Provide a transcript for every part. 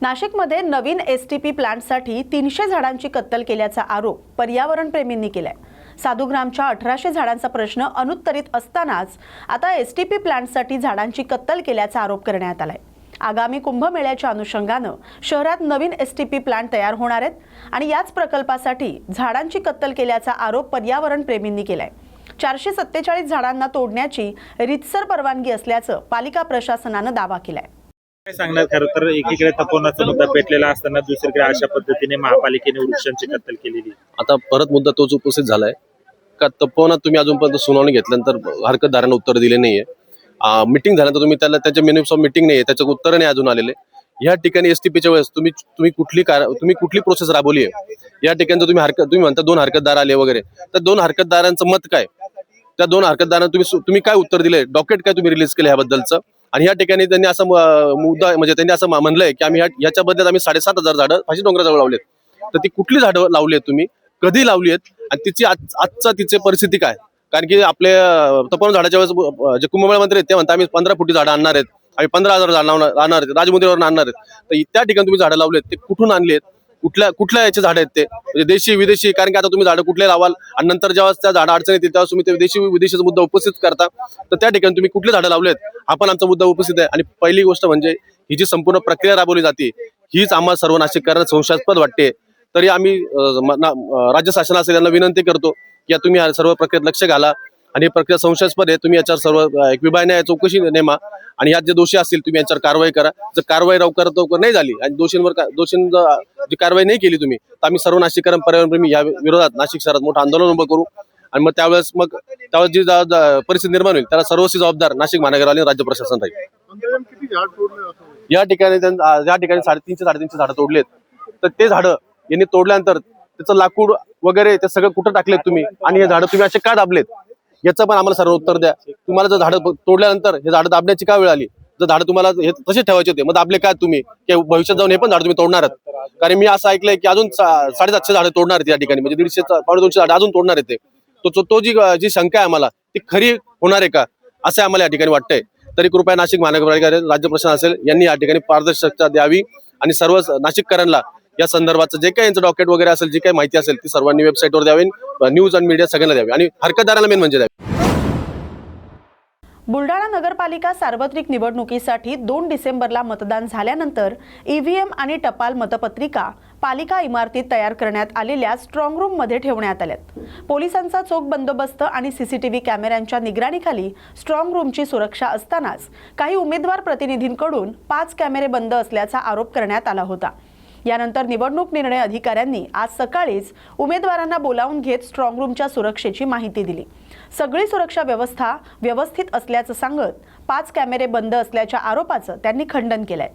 नाशिकमध्ये नवीन एसटीपी प्लांटसाठी 300 झाडांची कत्तल केल्याचा आरोप पर्यावरण प्रेमींनी केलाय। साधुग्रामच्या 1800 झाडांचा प्रश्न अनुत्तरित असतानाच आता एसटीपी प्लांटसाठी झाडांची कत्तल केल्याचा आरोप करण्यात आलाय। आगामी कुंभमेळ्याच्या अनुषंगाने शहरात नवीन एसटीपी प्लांट तयार होणार आहेत आणि याच प्रकल्पासाठी झाडांची कत्तल केल्याचा आरोप पर्यावरण प्रेमींनी केलाय। 447 झाडांना तोडण्याची रीतसर परवानगी असल्याचं पालिका प्रशासनाने दावा केलाय। काय सांगणार? खरं तर एकीकडे तपोवनाचा मुद्दा पेटलेला असताना दुसरीकडे अशा पद्धतीने महापालिकेने वृक्षांची कत्तल केलेली। आता परत मुद्दा तोच उपस्थित झालाय का तपोवनात तुम्ही अजूनपर्यंत सुनावणी घेतल्यानंतर हरकतदारांना उत्तर दिले नाहीये। मीटिंग झाल्यानंतर तुम्ही त्याला त्याच्या मिनिट्स ऑफ मीटिंग नाहीये, त्याचं उत्तर नाही अजून आलेले। या ठिकाणी एसटीपीच्या वेळेस तुम्ही कुठली प्रोसेस राबवली आहे? या ठिकाणी तुम्ही म्हणता 2 हरकतदार आले वगैरे, तर 2 हरकतदारांचं मत काय? त्या 2 हरकतदारांना तुम्ही काय उत्तर दिले? डॉक्युमेंट काय तुम्ही रिलीज केलं ह्याबद्दलचं? आणि या ठिकाणी त्यांनी असं मुद्दा म्हणजे त्यांनी असं म्हणलंय की आम्ही याच्या बदल्यात आम्ही 7,500 झाडं फाशी डोंगराजवळ लावलेत। तर ती कुठली झाडं लावली आहेत तुम्ही, कधी लावली आहेत आणि तिची तिची परिस्थिती काय? कारण की आपले तपोवन झाडाच्या वेळेस जे कुंभमेळा मंत्री आहेत ते म्हणतात आम्ही 15 फुटी झाडं आणणार आहेत, आम्ही 15,000 झाडं आणणार आहेत, राजमुद्रेवरून आणणार आहेत। तर त्या ठिकाणी तुम्ही झाडं लावलेत ते कुठून आणली आहेत? कुठल्या याचे झाडं आहेत ते? म्हणजे देशी विदेशी? कारण की आता तुम्ही झाडं कुठले लावाल आणि नंतर जेव्हा त्या झाडं अडचण येतील तेव्हा तुम्ही ते देशी विदेशीचा मुद्दा उपस्थित करता। तर त्या ठिकाणी तुम्ही कुठले झाडं लावलेत हा पण आमचा मुद्दा उपस्थित आहे। आणि पहिली गोष्ट म्हणजे ही जी संपूर्ण प्रक्रिया राबवली जाते हीच आम्हाला सर्व नाशिककरांना संशयास्पद वाटते। तरी आम्ही राज्य शासन असेल यांना विनंती करतो की तुम्ही या सर्व प्रक्रियेत लक्ष घाला आणि ही प्रक्रिया संशयास्पद आहे, तुम्ही याच्यावर सर्व एक विभागीय चौकशी नेमा आणि यात जे दोषी असतील तुम्ही याच्यावर कारवाई करा। जर कारवाई लवकर नाही झाली आणि दोषींवर जी कारवाई नाही केली तुम्ही, तर आम्ही सर्व नाशिककरांना पर्यावरणप्रेमी या विरोधात नाशिक शहरात मोठं आंदोलन उभं करू आणि मग त्यावेळेस जी परिस्थिती निर्माण होईल त्याला सर्वस्वी जबाबदार नाशिक महानगरपालिका आणि राज्य प्रशासन राहील। या ठिकाणी 300-350 झाडं तोडलेत। तर ते झाडं यांनी तोडल्यानंतर त्याचं लाकूड वगैरे ते सगळं कुठं टाकलेत तुम्ही आणि हे झाडं तुम्ही असे का दाबलेत याचं पण आम्हाला सर्व उत्तर द्या। तुम्हाला जर झाडं तोडल्यानंतर हे झाडं दाबण्याची का वेळ आली? जर झाडं तुम्हाला हे तसे ठेवायचे होते मग दाबले का तुम्ही? की भविष्यात जाऊन हे पण झाडं तुम्ही तोडणार आहात? कारण मी असं ऐकलंय की अजून 750 झाडं तोडणार आहेत या ठिकाणी, म्हणजे 150-200 झाडं अजून तोडणार आहेत ते। तो जी शंका आहे आम्हाला ती खरी होणार आहे का असं आम्हाला या ठिकाणी वाटतंय। तरी कृपया नाशिक महानगरपालिका राज्य प्रशासन असेल यांनी या ठिकाणी पारदर्शकता द्यावी आणि सर्व नाशिककरांना या संदर्भाचं जे काही यांचं डॉक्युमेंट वगैरे असेल, जी काही माहिती असेल ती सर्वांनी वेबसाईटवर द्यावी, न्यूज आणि मीडिया सगळ्यांना द्यावी आणि हरकतदारांना मेन म्हणजे द्यावी। बुलढाणा नगरपालिका सार्वत्रिक निवडणुकीसाठी 2 डिसेंबरला मतदान झाल्यानंतर ईव्हीएम आणि टपाल मतपत्रिका पालिका इमारतीत तयार करण्यात आलेल्या स्ट्रॉंग रूम मध्ये ठेवण्यात आल्यात। पोलिसांचा चोख बंदोबस्त आणि सीसीटीव्ही कॅमेऱ्यांच्या निगराणीखाली स्ट्रॉंग रूमची सुरक्षा असतानाच काही उमेदवार प्रतिनिधींकडून 5 कॅमेरे बंद असल्याचा आरोप करण्यात आला होता। यानंतर निवडणूक निर्णय अधिकाऱ्यांनी आज सकाळीच उमेदवारांना बोलावून घेत स्ट्रॉंग रूमच्या सुरक्षेची माहिती दिली। सगळी सुरक्षा व्यवस्था व्यवस्थित असल्याचं सांगत 5 कॅमेरे बंद असल्याच्या आरोपाचं त्यांनी खंडन केलंय।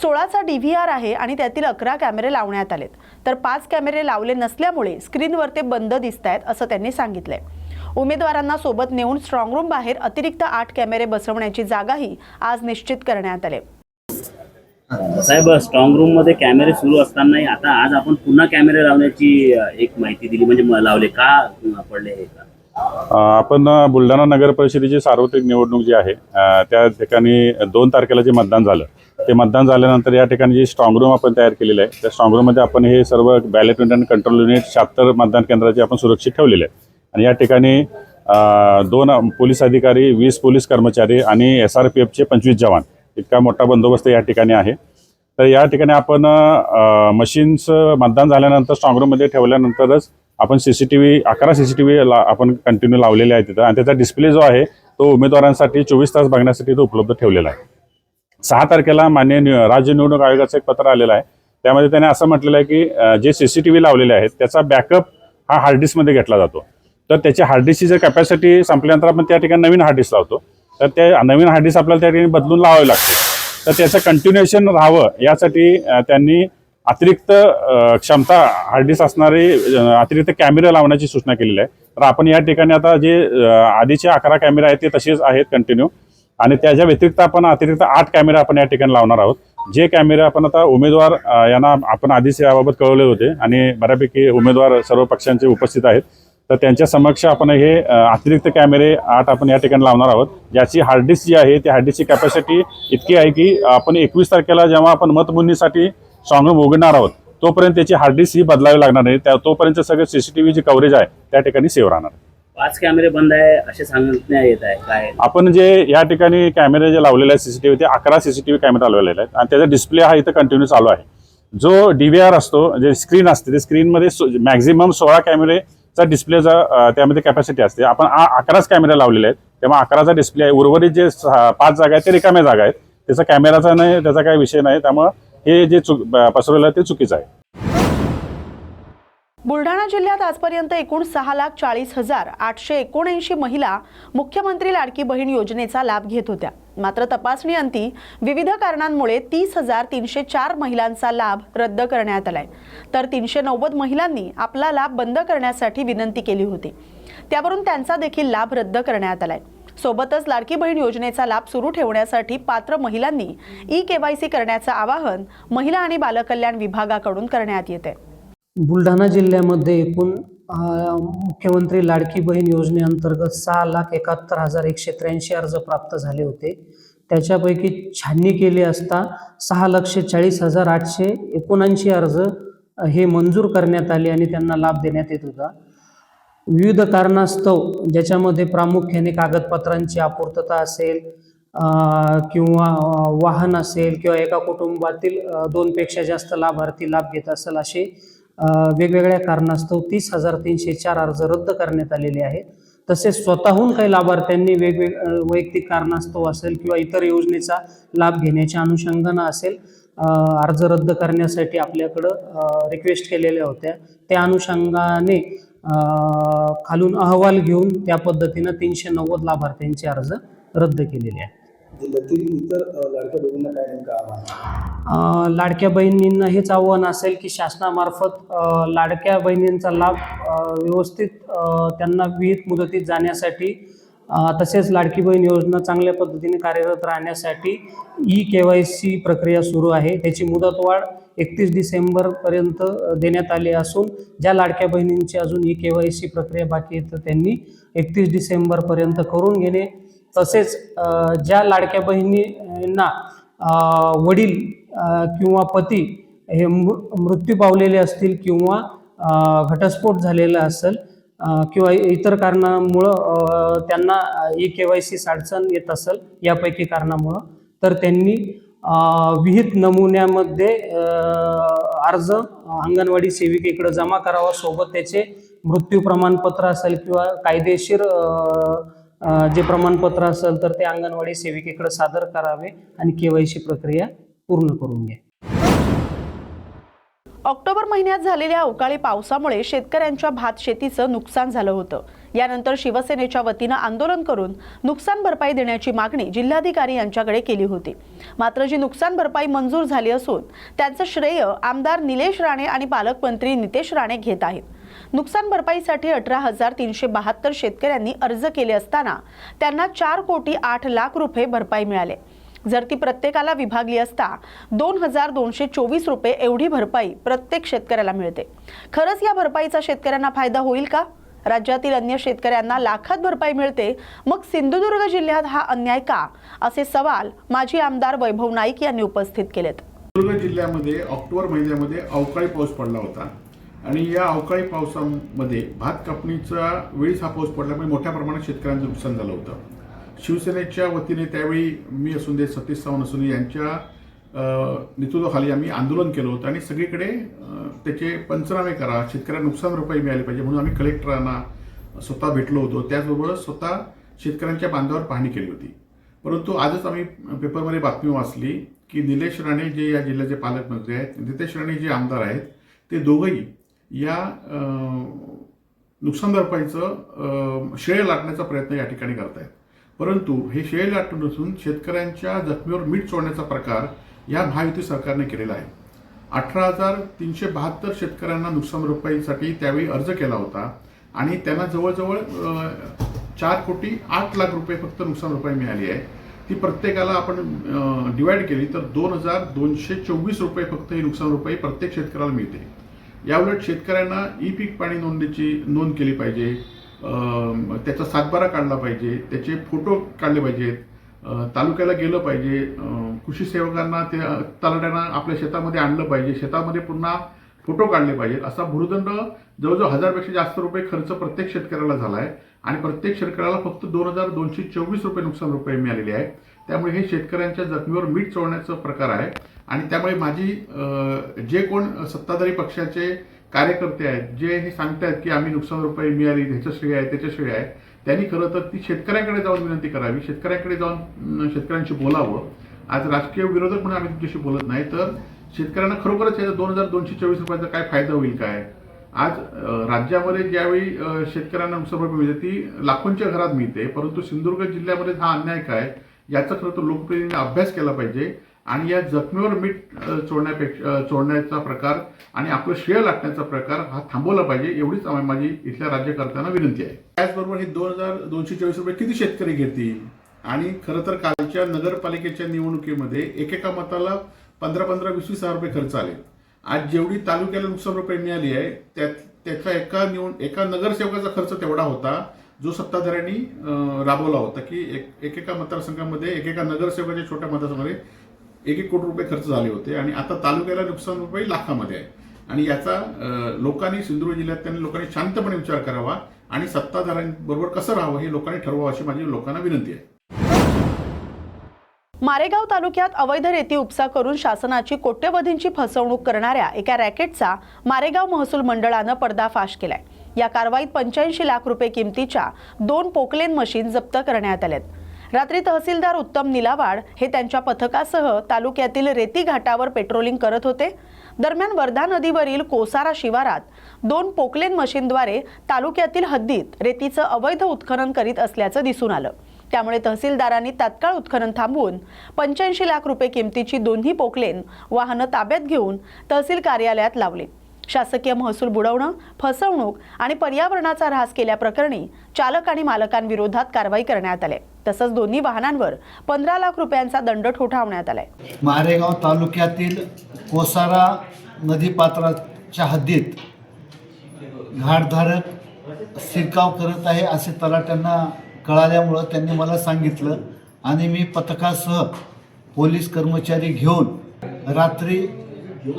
16चा DVR आहे आणि त्यातील 11 कॅमेरे लावण्यात आलेत, तर 5 कॅमेरे लावले नसल्यामुळे स्क्रीनवर ते बंद दिसतायत असं त्यांनी सांगितलंय। उमेदवारांना सोबत नेऊन स्ट्रॉंग रूम बाहेर अतिरिक्त 8 कॅमेरे बसवण्याची जागाही आज निश्चित करण्यात आली। साहेब, स्ट्रॉंग रूम मध्ये कॅमेरे सुरू असतानाही आता आज आपण पुन्हा कॅमेरे लावण्याची एक माहिती दिली, म्हणजे लावले का पडले हे का? आपण बुलढाणा नगर परिषदेची सार्वत्रिक निवडणूक जी आहे त्या ठिकाणी 2 तारखेला जे मतदान झालं ते मतदान झाल्यानंतर या ठिकाणी जी स्ट्रॉंग रूम आपण तयार केलेलं आहे त्या स्ट्रॉंग रूममध्ये आपण हे सर्व बॅलेट युनिट आणि कंट्रोल युनिट 76 मतदान केंद्राचे आपण सुरक्षित ठेवलेले आहे। आणि या ठिकाणी 2 पोलीस अधिकारी, 20 पोलीस कर्मचारी आणि SRPFचे 25 जवान इतका मोठा बंदोबस्त या ठिकाणी आहे। तर या ठिकाणी आपण मशीन्स मतदान झाल्यानंतर स्ट्रॉंग रूममध्ये ठेवल्यानंतरच आपण CCTV 11 CCTV आपण कंटिन्यू लावलेले आहेत तिथं आणि त्याचा डिस्प्ले जो आहे तो उमेदवारांसाठी 24 तास बघण्यासाठी तो उपलब्ध ठेवलेला आहे। 6 तारखेला माननीय राज्य निवडणूक आयोगाचं एक पत्र आलेलं आहे, त्यामध्ये त्याने असं म्हटलेलं आहे की जे CCTV लावलेले आहेत त्याचा बॅकअप हा हार्ड डिस्कमध्ये घेतला जातो। तर त्याची हार्ड डिस्कची जर कॅपॅसिटी संपल्यानंतर आपण त्या ठिकाणी नवीन हार्ड डिस्क लावतो, तर त्या नवीन हार्ड डिस्क आपल्याला त्या ठिकाणी बदलून लावावे लागते। तर त्याचं कंटिन्युएशन राहावं यासाठी त्यांनी अतिरिक्त क्षमता हार्ड डिस्क असणारे अतिरिक्त कॅमेरे लावण्याची सूचना केलेली आहे। तर आपण या ठिकाणी आता जे आधीचे 11 कॅमेरे आहेत ते तसेच आहेत कंटिन्यू आणि त्याच्या व्यतिरिक्त आपण अतिरिक्त 8 कॅमेरे आपण या ठिकाणी लावणार आहोत। जे कॅमेरे आपण आता उमेदवार यांना आपण आधीच याबाबत कळवले होते आणि बऱ्यापैकी उमेदवार सर्व पक्षांचे उपस्थित आहेत। तर त्यांच्या समक्ष आपण हे अतिरिक्त कॅमेरे 8 आपण या ठिकाणी लावणार आहोत, ज्याची हार्ड डिस्क जी आहे ती हार्ड डिस्कची कॅपॅसिटी इतकी आहे की आपण 21 तारखेला जेव्हा आपण मतमोजणीसाठी स्ट्रॉंग रूम उघडणार आहोत तोपर्यंत त्याची हार्ड डिस्क ही बदलावी लागणार नाही, तोपर्यंत सगळं CCTV जी कव्हरेज आहे त्या ठिकाणी सेव्ह राहणार. 5 कॅमेरे बंद आहे असे सांगण्यात येत आहे. काय आपण जे या ठिकाणी कॅमेरे जे लावलेले आहेत CCTV ते 11 CCTV कॅमेरे लावलेले आहेत आणि त्याचा डिस्प्ले हा इथं कंटिन्यू चालू आहे. जो DVR असतो जे स्क्रीन असते ते स्क्रीनमध्ये मॅक्झिमम 16 कॅमेरेचा डिस्प्लेचा त्यामध्ये कॅपॅसिटी असते. आपण 11च कॅमेरे लावलेले आहेत, तेव्हा 11चा डिस्प्ले आहे. उर्वरित जे 5 जागा आहेत ते रिकाम्या जागा आहेत, त्याचा कॅमेराचा नाही, त्याचा काही विषय नाही. त्यामुळे हे जे पसरवलेलं आहे ते चुकीचं आहे. बुलढाणा जिल्ह्यात आजपर्यंत एकूण 6,40,879 महिला मुख्यमंत्री लाडकी बहीण योजनेचा लाभ घेत होत्या. मात्र तपासणी अंती विविध कारणांमुळे 30,304 महिलांचा लाभ रद्द करण्यात आलाय, तर 390 महिलांनी आपला लाभ बंद करण्यासाठी विनंती केली होती. त्यावरून त्यांचा देखील लाभ रद्द करण्यात आलाय. सोबतच लाडकी बहीण योजनेचा लाभ सुरू ठेवण्यासाठी पात्र महिलांनी KYC करण्याचं आवाहन महिला आणि बालकल्याण विभागाकडून करण्यात येते. बुलढाणा जिल्ह्यामध्ये एकूण मुख्यमंत्री लाडकी बहीण योजनेअंतर्गत 6,71,183 अर्ज प्राप्त झाले होते. त्याच्यापैकी छाननी केली असता 6,40,879 अर्ज हे मंजूर करण्यात आले आणि त्यांना लाभ देण्यात येत होता. विविध कारणास्तव ज्याच्यामध्ये प्रामुख्याने कागदपत्रांची अपूर्तता असेल किंवा वाहन असेल किंवा एका कुटुंबातील 2 पेक्षा जास्त लाभार्थी लाभ घेत असेल असे वेगवेगळ्या कारणास्तव 30,304 अर्ज रद्द करण्यात आलेले आहेत. तसेच स्वतःहून काही लाभार्थ्यांनी वैयक्तिक कारणास्तव असेल किंवा इतर योजनेचा लाभ घेण्याच्या अनुषंगानं असेल अर्ज रद्द करण्यासाठी आपल्याकडं रिक्वेस्ट केलेल्या होत्या. त्या अनुषंगाने खालून अहवाल घेऊन त्या पद्धतीनं 390 लाभार्थ्यांचे अर्ज रद्द केलेले आहेत. जिल्ह्यातील इतर लाडक्या बहिणींना काय नेमकं आव्हान? लाडक्या बहिणींना हेच आव्हान असेल की शासनामार्फत लाडक्या बहिणींचा लाभ व्यवस्थित त्यांना विहित मुदतीत जाण्यासाठी तसेच लाडकी बहीण योजना चांगल्या पद्धतीने कार्यरत राहण्यासाठी KYC प्रक्रिया सुरू आहे. त्याची मुदतवाढ 31 डिसेंबरपर्यंत देण्यात आली असून ज्या लाडक्या बहिणींची अजून KYC प्रक्रिया बाकी आहे तर त्यांनी 31 डिसेंबरपर्यंत करून घेणे. तसेच ज्या लाडक्या बहिणींना वडील किंवा पती हे मृत्यू पावलेले असतील किंवा घटस्फोट झालेला असेल किंवा इतर कारणामुळं त्यांना KYC अडचण येत असेल यापैकी कारणामुळं तर त्यांनी विहित नमुन्यामध्ये अर्ज अंगणवाडी सेविकेकडे जमा करावा. सोबत त्याचे मृत्यू प्रमाणपत्र असेल किंवा कायदेशीर जे प्रमाणपत्र असेल तर ते अंगणवाडी सेविकेकडे सादर करावे आणि KYC प्रक्रिया पूर्ण करून घ्या. ऑक्टोबर महिन्यात झालेल्या अवकाळी पावसामुळे शेतकऱ्यांच्या भात शेतीचं नुकसान झालं होतं. यानंतर शिवसेनेच्या वतीनं आंदोलन करून नुकसान भरपाई देण्याची मागणी जिल्हाधिकारी यांच्याकडे केली होती. मात्र जी नुकसान भरपाई मंजूर झाली असून त्यांचं श्रेय आमदार निलेश राणे आणि पालकमंत्री नितेश राणे घेत आहेत. नुकसान भरपाईसाठी 18,372 शेतकऱ्यांनी अर्ज केले असताना त्यांना 4,08,00,000 रुपये भरपाई मिळाले. जर ती प्रत्येकाला विभागली असता 2,224 रुपये एवढी भरपाई प्रत्येक शेतकऱ्याला मिळते. खरंच या भरपाईचा शेतकऱ्यांना फायदा होईल का? राज्यातील अन्य शेतकऱ्यांना लाखात भरपाई मिळते, मग सिंधुदुर्ग जिल्ह्यात हा अन्याय का? असे सवाल माजी आमदार वैभव नाईक यांनी उपस्थित केलेत. सिंधुदुर्ग जिल्ह्यामध्ये ऑक्टोबर महिन्यामध्ये अवकाळी पाऊस पडला होता आणि या अवकाळी पावसामध्ये भात कापणीचा वेळीच हा पाऊस पडल्यामुळे मोठ्या प्रमाणात शेतकऱ्यांचं नुकसान झालं होतं. शिवसेनेच्या वतीने त्यावेळी मी असून दे सतीश सावंत असून यांच्या नेतृत्वाखाली आम्ही आंदोलन केलं होतं आणि सगळीकडे त्याचे पंचनामे करा, शेतकऱ्यांना नुकसान भरपाई मिळाली पाहिजे म्हणून आम्ही कलेक्टरांना स्वतः भेटलो होतो. त्याचबरोबर स्वतः शेतकऱ्यांच्या बांधावर पाहणी केली होती. परंतु आजच आम्ही पेपरमध्ये बातमी वाचली की निलेश राणे जे या जिल्ह्याचे पालकमंत्री आहेत, नितेश राणे जे आमदार आहेत, ते दोघंही या नुकसान भरपाईचं श्रेय लाटण्याचा प्रयत्न या ठिकाणी करत आहेत. परंतु हे श्रेय लाटून नसून शेतकऱ्यांच्या जखमीवर मीठ सोडण्याचा प्रकार या महायुती सरकारने केलेला आहे. 18,372 शेतकऱ्यांना नुकसान भरपाईसाठी त्यावेळी अर्ज केला होता आणि त्यांना जवळजवळ 4,08,00,000 रुपये फक्त नुकसान भरपाई मिळाली आहे. ती प्रत्येकाला आपण डिवाइड केली तर 2,224 रुपये फक्त ही नुकसान भरपाई प्रत्येक शेतकऱ्याला मिळते. याउलट शेतकऱ्यांना ई पीक पाणी नोंदणीची नोंद केली पाहिजे, त्याचा सातबारा काढला पाहिजे, त्याचे फोटो काढले पाहिजेत, तालुक्याला गेलं पाहिजे, कृषी सेवकांना ते तलाट्यांना आपल्या शेतामध्ये आणलं पाहिजे, शेतामध्ये पुन्हा फोटो काढले पाहिजेत. असा भूर्दंड जवळजवळ 1000पेक्षा जास्त रुपये खर्च प्रत्येक शेतकऱ्याला झाला आहे आणि प्रत्येक शेतकऱ्याला फक्त 2224 रुपये नुकसान रुपये मिळालेले आहे. त्यामुळे हे शेतकऱ्यांच्या जखमीवर मीठ चोळण्याचा प्रकार आहे आणि त्यामुळे माझी जे कोण सत्ताधारी पक्षाचे कार्यकर्ते आहेत जे हे सांगतायत की आम्ही नुकसान रुपये मिळाली, ह्याचं श्रेय आहे त्याचं श्रेय आहे, त्यांनी खरं तर ती शेतकऱ्यांकडे जाऊन विनंती करावी, शेतकऱ्यांकडे जाऊन शेतकऱ्यांशी बोलावं. आज राजकीय विरोधक म्हणून आम्ही तुमच्याशी बोलत नाही, तर शेतकऱ्यांना खरोखरच 2224 रुपयाचा काय फायदा होईल काय. आज राज्यामध्ये ज्यावेळी शेतकऱ्यांना नुकसान भरपाई मिळते ती लाखोंच्या घरात मिळते, परंतु सिंधुदुर्ग जिल्ह्यामध्ये हा अन्याय काय याचा खरं तर लोकप्रतिनिधींनी अभ्यास केला पाहिजे आणि या जखमीवर मीठ चोळण्याचा प्रकार आणि आपलं श्रेय लाटण्याचा प्रकार हा थांबवला पाहिजे, एवढीच माझी इथल्या राज्यकर्त्यांना विनंती आहे. त्याचबरोबर हे 2224 रुपये किती शेतकरी घेतील आणि खरं तर कालच्या नगरपालिकेच्या निवडणुकीमध्ये एकेका मताला 15-20 हजार रुपये खर्च आले. आज जेवढी तालुक्याला नुकसान रुपये मिळाली आहे त्याचा एका नगरसेवकाचा खर्च तेवढा होता जो सत्ताधाऱ्यांनी राबवला होता की एकेका मतदारसंघामध्ये एकेका नगरसेवकाच्या छोट्या मतदारसंघामध्ये 1 कोटी रुपये खर्च झाले होते आणि आता तालुक्याला नुकसान रुपये लाखामध्ये आहे. आणि याचा लोकांनी सिंधुदुर्ग जिल्ह्यात लोकांनी शांतपणे विचार करावा आणि सत्ताधाऱ्यांबरोबर कसं राहावं हे लोकांनी ठरवावं अशी माझी लोकांना विनंती आहे. मारेगाव तालुक्यात अवैध रेती उपसा करून शासनाची कोट्यवधींची फसवणूक करणाऱ्या एका रॅकेटचा मारेगाव महसूल मंडळानं पर्दाफाश केलाय. या कारवाईत 85 लाख रुपये किमतीच्या 2 पोकलेन मशीन जप्त करण्यात आल्यात. रात्री तहसीलदार उत्तम निलावाड हे त्यांच्या पथकासह तालुक्यातील रेती घाटावर पेट्रोलिंग करत होते. दरम्यान वर्धा नदीवरील कोसारा शिवारात 2 पोकलेन मशीनद्वारे तालुक्यातील हद्दीत रेतीचं अवैध उत्खनन करीत असल्याचं दिसून आलं. त्यामुळे तहसीलदारांनी तात्काळ उत्खनन थांबवून 85 लाख रुपये किमतीची दोन्ही पोकलेन वाहनं ताब्यात घेऊन तहसील कार्यालयात लावली. शासकीय महसूल बुडवणं, फसवणूक आणि पर्यावरणाचा ऱ्हास केल्याप्रकरणी चालक आणि मालकांविरोधात कारवाई करण्यात आली. तसंच दोन्ही वाहनांवर 15 लाख रुपयांचा दंड ठोठावण्यात आलाय. मारेगाव तालुक्यातील कोसारा नदीपात्राच्या हद्दीत घाटधारक शिरकाव करत आहे असे तलाट्यांना कळाल्यामुळं त्यांनी मला सांगितलं आणि मी पथकासह पोलीस कर्मचारी घेऊन रात्री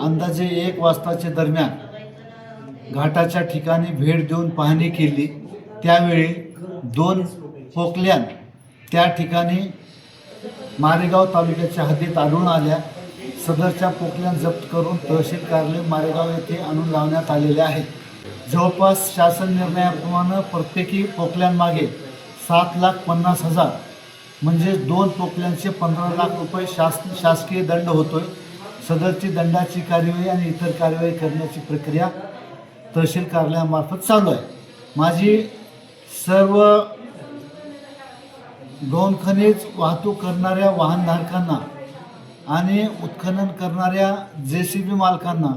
अंदाजे 1 वाजताच्या दरम्यान घाटाच्या ठिकाणी भेट देऊन पाहणी केली. त्यावेळी 2 पोकल्यान त्या ठिकाणी मारेगाव तालुक्याच्या हद्दीत आढळून आल्या. सदरच्या पोकल्यान जप्त करून तहसील कार्यालय मारेगाव येथे आणून लावण्यात आलेले आहेत. जवळपास शासन निर्णयाप्रमाणे प्रत्येकी पोकल्यांमागे 7,50,000 म्हणजे 2 पोकल्यांचे 15 लाख रुपये शासकीय दंड होतोय. सदरची दंडाची कार्यवाही आणि इतर कार्यवाही करण्याची प्रक्रिया तहसील कार्यालयामार्फत चालू आहे. माझी सर्व गौण खनिज वाहतूक करणाऱ्या वाहनधारकांना आणि उत्खनन करणाऱ्या JCB मालकांना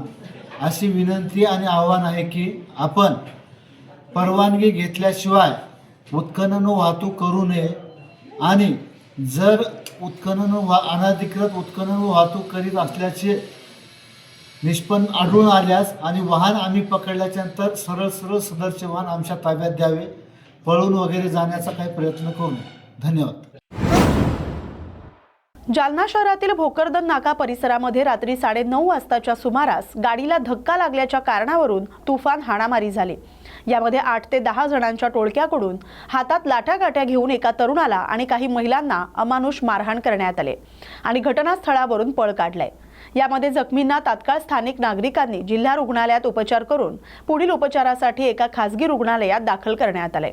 अशी विनंती आणि आव्हान आहे की आपण परवानगी घेतल्याशिवाय उत्खनन वाहतूक करू नये आणि जर अनधिकृत उत्खनन वाहतूक करीत असल्याचे निष्पन्न आढळून आल्यास आणि वाहन आम्ही पकडल्याच्या नंतर सरळ सदरचे वाहन आमच्या ताब्यात द्यावे. पळून वगैरे जाण्याचा काही प्रयत्न करू नये. धन्यवाद. जालना शहरातील भोकरदन नाका परिसरामध्ये रात्री 9:30 वाजताच्या सुमारास गाडीला धक्का लागल्याच्या कारणावरून तुफान हाणामारी झाली. यामध्ये 8 ते 10 जणांच्या टोळक्याकडून हातात लाठ्याकाठ्या घेऊन एका तरुणाला आणि काही महिलांना अमानुष मारहाण करण्यात आले आणि घटनास्थळावरून पळ काढलाय. यामध्ये जखमींना तात्काळ स्थानिक नागरिकांनी जिल्हा रुग्णालयात उपचार करून पुढील उपचारासाठी एका खासगी रुग्णालयात दाखल करण्यात आले.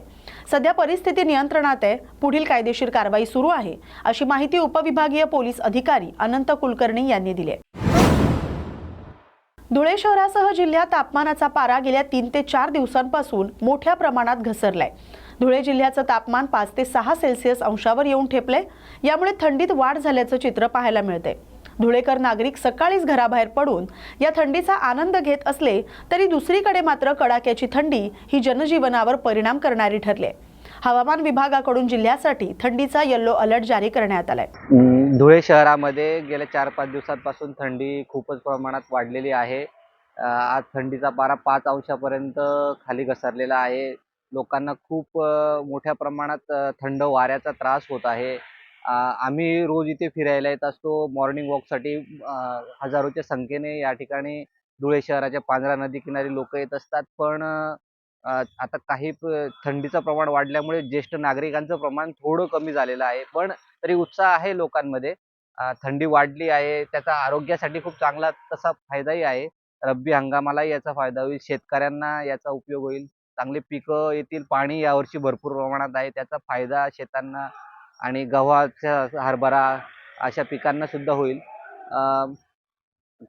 सध्या परिस्थिती नियंत्रणात आहे. पुढील कायदेशीर कारवाई सुरू आहे अशी माहिती उपविभागीय पोलीस अधिकारी अनंत कुलकर्णी यांनी दिली. धुळे शहरासह जिल्ह्यात तापमानाचा पारा गेल्या 3 ते 4 दिवसांपासून मोठ्या प्रमाणात घसरलाय. धुळे जिल्ह्याचं तापमान 5 ते 6 सेल्सिअस अंशावर येऊन ठेपले. यामुळे थंडीत वाढ झाल्याचं चित्र पाहायला मिळते. धुळेकर नागरिक सकाळीच घराबाहेर पडून या थंडीचा आनंद घेत असले तरी दुसरीकडे मात्र कडाक्याची थंडी ही जनजीवनावर परिणाम करणारी ठरली आहे. हवामान विभागाकडून जिल्ह्यासाठी थंडीचा येलो अलर्ट जारी करण्यात आलाय. धुळे शहरामध्ये गेल्या 4-5 दिवसांपासून थंडी खूपच प्रमाणात वाढलेली आहे. आज थंडीचा पारा 5 अंशापर्यंत खाली घसरलेला आहे. लोकांना खूप मोठ्या प्रमाणात थंड वाऱ्याचा त्रास होत आहे. आम्ही रोज इथे फिरायला येत असतो मॉर्निंग वॉकसाठी. हजारोच्या संख्येने या ठिकाणी धुळे शहराच्या पांझरा नदी किनारी लोक येत असतात. पण आता काही थंडीचं प्रमाण वाढल्यामुळे ज्येष्ठ नागरिकांचं प्रमाण थोडं कमी झालेलं आहे. पण तरी उत्साह आहे लोकांमध्ये. थंडी वाढली आहे, त्याचा आरोग्यासाठी खूप चांगला तसा फायदाही आहे. रब्बी हंगामालाही याचा फायदा होईल, शेतकऱ्यांना याचा उपयोग होईल, चांगली पिकं येतील. पाणी यावर्षी भरपूर प्रमाणात आहे, त्याचा फायदा शेतांना आणि गव्हाचा, हरभरा अशा पिकांना सुद्धा होईल.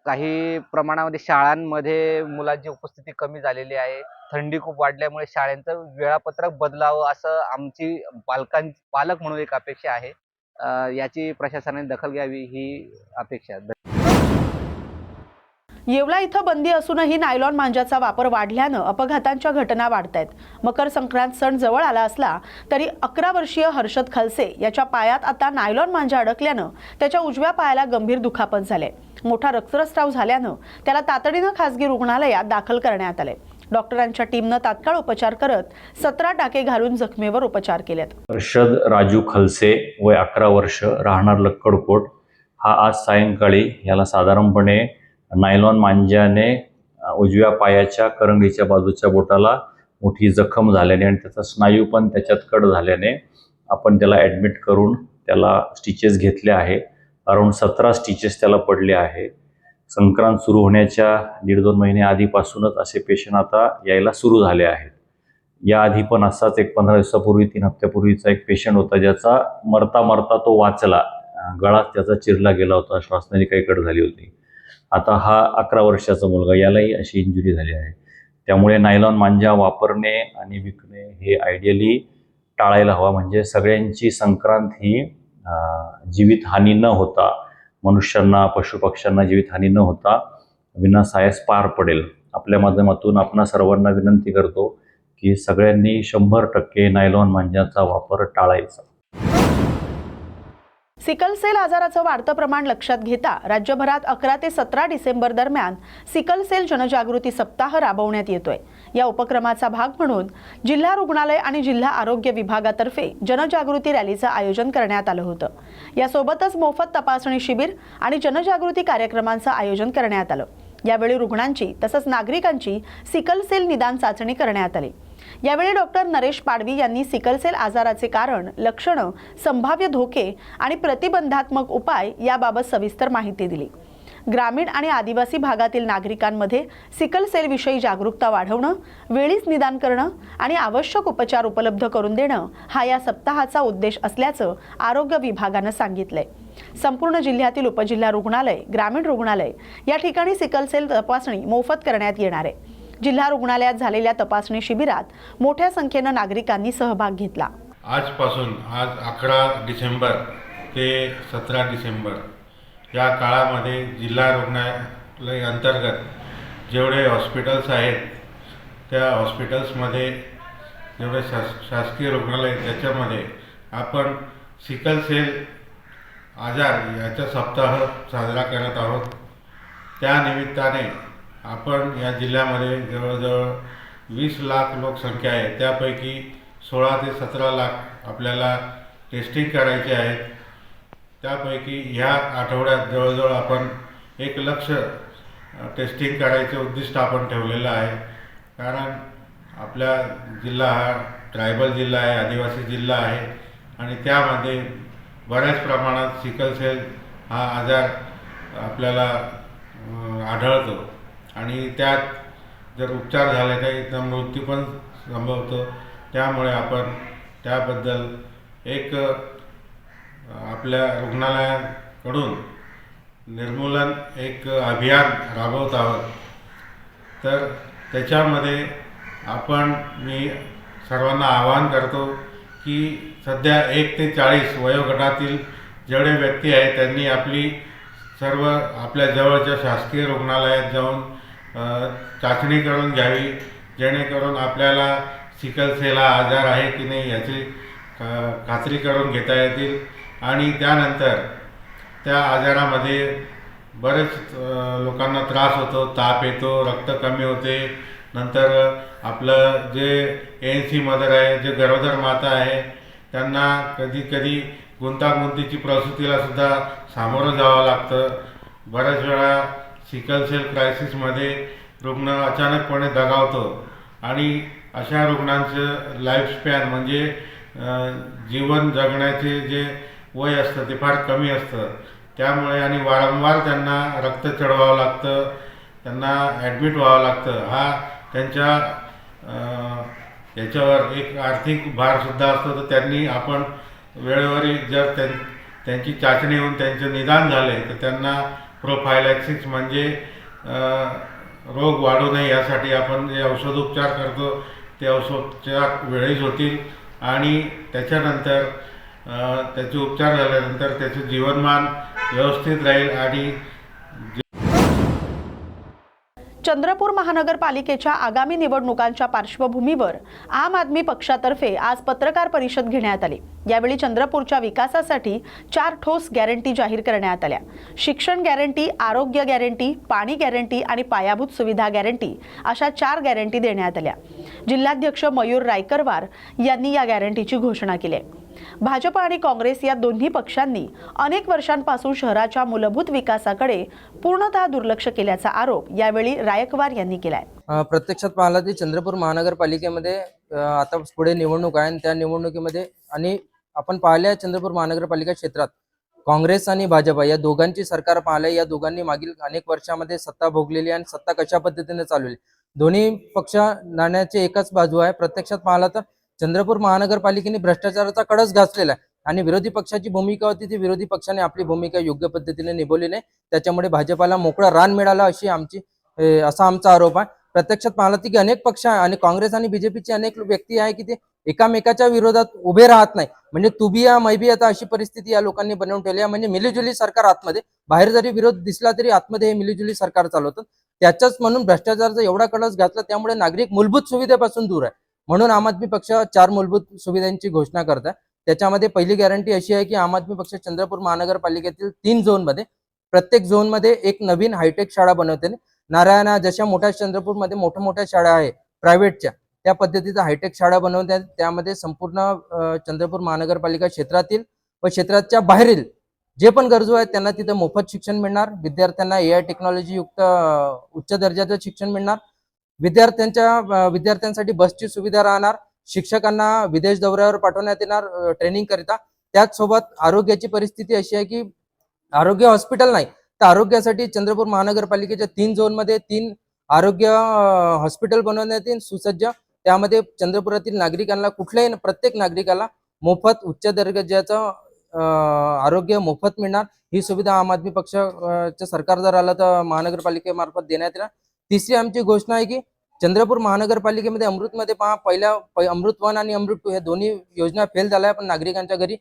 काही प्रमाणामध्ये शाळांमध्ये मुलांची उपस्थिती कमी झालेली आहे. थंडी खूप वाढल्यामुळे शाळेचं वेळापत्रक बदलावं असं आमची पालक म्हणून एक अपेक्षा आहे. याची प्रशासनाने दखल घ्यावी ही अपेक्षा आहे. येवला इथं बंदी असूनही नायलॉन मांजाचा वापर वाढल्यानं अपघातांच्या घटना वाढत आहेत. मकर संक्रांत सण जवळ आला असला तरी 11 वर्षीय हर्षद खलसे याच्या पायात आता नायलॉन मांजा अडकल्यानं त्याच्या उजव्या पायाला गंभीर दुखापत झाले. मोठा रक्तस्राव झाल्यानं त्याला तातडीनं खासगी रुग्णालयात दाखल करण्यात आले. डॉक्टरांच्या टीमनं तात्काळ उपचार करत 17 टाके घालून जखमेवर उपचार केलेत. हर्षद राजू खलसे वय 11 वर्ष, राहणार लक्कडकोट, हा आज सायंकाळी याला साधारणपणे नायलॉन मांज्याने उजव्या पायाच्या करंगीच्या बाजूच्या बोटाला मोठी जखम झाल्याने आणि त्याचा स्नायू पण त्याच्यात कट झाल्याने आपण त्याला ॲडमिट करून त्याला स्टिचेस घेतले आहे. अराऊंड 17 स्टिचेस त्याला पडले आहे. संक्रांत सुरू होण्याच्या 1.5-2 महिने आधीपासूनच असे पेशंट आता यायला सुरू झाले आहेत. याआधी पण असाच एक 15 दिवसापूर्वी 3 हप्त्यापूर्वीचा एक पेशंट होता ज्याचा मरता मरता तो वाचला. गळा त्याचा चिरला गेला होता, श्वासनली काही कट झाली होती. आता हा 11 वर्षाचा मुलगा, यालाही अशी इंजुरी झाली आहे. त्यामुळे नायलॉन मांजा वापरणे आणि विकणे हे आयडियली टाळायला हवा. म्हणजे सगळ्यांची संक्रांत ही जीवितहानी न होता, मनुष्यांना पशुपक्ष्यांना जीवितहानी न होता विनासायास पार पडेल. आपल्या माध्यमातून आपणा सर्वांना विनंती करतो की सगळ्यांनी 100% नायलॉन मांजाचा वापर टाळायचा. सिकल सेल आजाराचं वाढतं प्रमाण लक्षात घेता राज्यभरात 11 ते 17 डिसेंबर दरम्यान सिकल सेल जनजागृती सप्ताह राबवण्यात येतोय. या उपक्रमाचा भाग म्हणून जिल्हा रुग्णालय आणि जिल्हा आरोग्य विभागातर्फे जनजागृती रॅलीचं आयोजन करण्यात आलं होतं. यासोबतच मोफत तपासणी शिबिर आणि जनजागृती कार्यक्रमांचं आयोजन करण्यात आलं. यावेळी रुग्णांची तसंच नागरिकांची सिकल सेल निदान चाचणी करण्यात आली. यावेळी डॉक्टर नरेश पाडवी यांनी सिकल सेल आजाराचे कारण, लक्षणं, संभाव्य धोके आणि प्रतिबंधात्मक उपाय याबाबत सविस्तर माहिती दिली. ग्रामीण आणि आदिवासी भागातील नागरिकांमध्ये सिकल सेल विषयी जागरूकता वाढवणं, वेळीच निदान करणं आणि आवश्यक उपचार उपलब्ध करून देणं हा या सप्ताहाचा उद्देश असल्याचं आरोग्य विभागानं सांगितलंय. संपूर्ण जिल्ह्यातील उपजिल्हा रुग्णालय, ग्रामीण रुग्णालय या ठिकाणी सिकल सेल तपासणी मोफत करण्यात येणार आहे. जिल्हा रुग्णालयात झालेल्या तपासणी शिबिरात मोठ्या संख्येनं नागरिकांनी सहभाग घेतला. आजपासून आज 11 डिसेंबर ते 17 डिसेंबर या काळामध्ये जिल्हा रुग्णालय अंतर्गत जेवढे हॉस्पिटल्स आहेत त्या हॉस्पिटल्समध्ये जेवढे शासकीय रुग्णालय त्याच्यामध्ये आपण सिकल सेल आजार याचा सप्ताह साजरा करत आहोत. त्यानिमित्ताने आपण या जिल्ह्यामध्ये जवळजवळ 20 लाख लोकसंख्या आहे. त्यापैकी 16 ते 17 लाख आपल्याला टेस्टिंग करायचे आहेत. त्यापैकी ह्या आठवड्यात जवळजवळ आपण 1 लाख टेस्टिंग करायचे उद्दिष्ट आपण ठेवलेलं आहे. कारण आपला जिल्हा हा ट्रायबल जिल्हा आहे, आदिवासी जिल्हा आहे आणि त्यामध्ये बऱ्याच प्रमाणात सिकल सेल हा आजार आपल्याला आढळतो आणि त्यात जर उपचार झाले काही तर मृत्यू पण संभवतो. त्यामुळे आपण त्याबद्दल एक आपल्या रुग्णालयाकडून निर्मूलन एक अभियान राबवत आहोत. तर त्याच्यामध्ये मी सर्वांना आवाहन करतो की सध्या 1 ते 40 वयोगटातील जेवढे व्यक्ती आहेत त्यांनी सर्व आपल्या जवळच्या शासकीय रुग्णालयात जाऊन चाचणी करून घ्यावी, जेणेकरून आपल्याला सिकल सेल हा आजार आहे की नाही याची खात्री करून घेता येतील आणि त्यानंतर त्या आजारामध्ये बरेच लोकांना त्रास होतो, ताप येतो, रक्त कमी होते. नंतर आपलं जे ANC मदर आहे, जे गरोदर माता आहे, त्यांना कधी कधी गुंतागुंतीची प्रसूतीला सुद्धा सामोरं जावं लागतं. बऱ्याच वेळा सिकल सेल क्रायसिसमध्ये रुग्ण अचानकपणे दगावतो आणि अशा रुग्णांचं लाईफस्पॅन म्हणजे जीवन जगण्याचे जे वय असतं ते फार कमी असतं. त्यामुळे आणि वारंवार त्यांना रक्त चढवावं लागतं, त्यांना ॲडमिट व्हावं लागतं. हा त्यांच्या याच्यावर एक आर्थिक भारसुद्धा असतो. तर त्यांनी आपण वेळेवर जर त्यांची चाचणी होऊन त्यांचं निदान झाले तर त्यांना प्रोफायलॅक्सिस म्हणजे रोग वाढू नये यासाठी आपण जे औषधोपचार करतो ते औषधोपचार वेळेत होतील आणि त्याच्यानंतर त्याचे उपचार झाल्यानंतर त्याचं जीवनमान व्यवस्थित राहील. आणि चंद्रपूर महानगरपालिकेच्या आगामी निवडणुकांच्या पार्श्वभूमीवर आम आदमी पक्षातर्फे आज पत्रकार परिषद घेण्यात आली. यावेळी चंद्रपूरच्या विकासासाठी 4 ठोस गॅरंटी जाहीर करण्यात आल्या. शिक्षण गॅरंटी, आरोग्य गॅरंटी, पाणी गॅरंटी आणि पायाभूत सुविधा गॅरंटी अशा 4 गॅरंटी देण्यात आल्या. जिल्हाध्यक्ष मयूर रायकरवार यांनी या गॅरंटीची घोषणा केली आहे. भाजप आणि काँग्रेस या दोन्ही पक्षांनी अनेक वर्षांपासून शहराच्या मूलभूत विकासाकडे पूर्णतः दुर्लक्ष केल्याचा आरोप यावेळी रायकवार यांनी केलाय. प्रत्यक्षात पाहिलं तर चंद्रपूर महानगरपालिकेमध्ये आता पुढे निवडणूक आहे आणि त्या निवडणुकीमध्ये आणि आपण पाहिल्या चंद्रपूर महानगरपालिका क्षेत्रात काँग्रेस आणि भाजप या दोघांची सरकार पाहिलं. या दोघांनी मागील अनेक वर्षामध्ये सत्ता भोगलेली आणि सत्ता कशा पद्धतीने चालवली. दोन्ही पक्ष नाण्याची एकच बाजू आहे. प्रत्यक्षात पाहिलं तर चंद्रपूर महानगरपालिकेने भ्रष्टाचाराचा कळस घासलेला आहे आणि विरोधी पक्षाची भूमिका होती ती विरोधी पक्षाने आपली भूमिका योग्य पद्धतीने निभवली नाही. त्याच्यामुळे भाजपाला मोकळा रान मिळाला असा आमचा आरोप आहे. प्रत्यक्षात पाहिलं की अनेक पक्ष आणि काँग्रेस आणि बीजेपीचे अनेक व्यक्ती आहे की ते एकामेकाच्या विरोधात उभे राहत नाही. म्हणजे तू बी या मै बी आता अशी परिस्थिती या लोकांनी बनवून ठेवली आहे. म्हणजे मिलीजुली सरकार आतमध्ये, बाहेर जरी विरोध दिसला तरी आतमध्ये हे मिलीजुली सरकार चालवतं. त्याच्याच म्हणून भ्रष्टाचाराचा एवढा कळस घातला त्यामुळे नागरिक मूलभूत सुविधेपासून दूर आहे. म्हणून आम आदमी पक्ष 4 मूलभूत सुविधांची घोषणा करत आहे. त्याच्यामध्ये पहिली गॅरंटी अशी आहे की आम आदमी पक्ष चंद्रपूर महानगरपालिकेतील 3 झोनमध्ये प्रत्येक झोनमध्ये एक नवीन हायटेक शाळा बनवते. नारायणा जशा मोठ्या चंद्रपूरमध्ये मोठ्या शाळा आहे प्रायव्हेटच्या त्या पद्धतीचा हायटेक शाळा बनवतात. त्यामध्ये संपूर्ण चंद्रपूर महानगरपालिका क्षेत्रातील व क्षेत्राच्या बाहेरील जे पण गरजू आहेत त्यांना तिथे मोफत शिक्षण मिळणार. विद्यार्थ्यांना AI टेक्नॉलॉजी युक्त उच्च दर्जाचं शिक्षण मिळणार. विद्यार्थ्यांसाठी बसची सुविधा राहणार. शिक्षकांना विदेश दौऱ्यावर पाठवण्यात येणार ट्रेनिंग करिता. त्याचसोबत आरोग्याची परिस्थिती अशी आहे की आरोग्य हॉस्पिटल नाही तर आरोग्यासाठी चंद्रपूर महानगरपालिकेच्या 3 झोनमध्ये 3 आरोग्य हॉस्पिटल बनवण्यात येईल सुसज्ज. त्यामध्ये चंद्रपुरातील नागरिकांना प्रत्येक नागरिकाला मोफत उच्च दर्जाचं आरोग्य मोफत मिळणार. ही सुविधा आम आदमी पक्षाचं सरकार जर आलं तर महानगरपालिकेमार्फत देण्यात येणार. तिसरी आमची घोषणा आहे की चंद्रपूर महानगरपालिकेमध्ये अमृतमध्ये अमृत 1 आणि अमृत 2 हे दोन्ही योजना फेल झाल्या. पण नागरिकांच्या घरी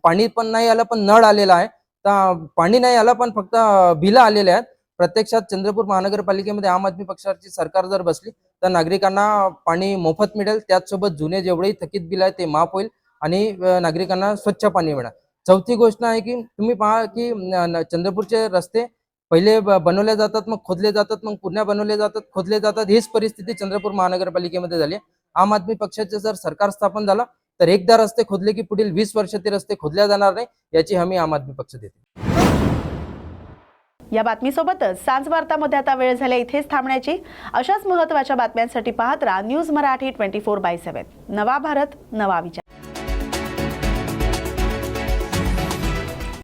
पाणी पण नाही आलं पण नळ आलेला आहे. तर पाणी नाही आलं पण फक्त बिलं आलेले आहेत. प्रत्यक्षात चंद्रपूर महानगरपालिकेमध्ये आम आदमी पक्षाची सरकार जर बसली तर नागरिकांना पाणी मोफत मिळेल. त्याचसोबत जुने जेवढेही थकीत बिल आहे ते माफ होईल आणि नागरिकांना स्वच्छ पाणी मिळेल. चौथी घोषणा आहे की तुम्ही पहा की चंद्रपूरचे रस्ते पहिले बनवले जातात, मग खोदले जातात, मग पुन्हा बनवले जातात, खोदले जातात. हीच परिस्थिती चंद्रपूर महानगरपालिकेमध्ये झाली. आम आदमी पक्षाचे जर सरकार स्थापन झालं तर एकदा रस्ते खोदले की पुढील 20 वर्ष ते रस्ते खोदल्या जाणार नाही याची हमी आम आदमी पक्ष देते. या बातमीसोबतच सांज वार्तामध्ये आता वेळ झाल्या इथेच थांबण्याची. अशाच महत्त्वाच्या बातम्यांसाठी पाहत राहा न्यूज मराठी 24/7. नवा भारत, नवा विचार.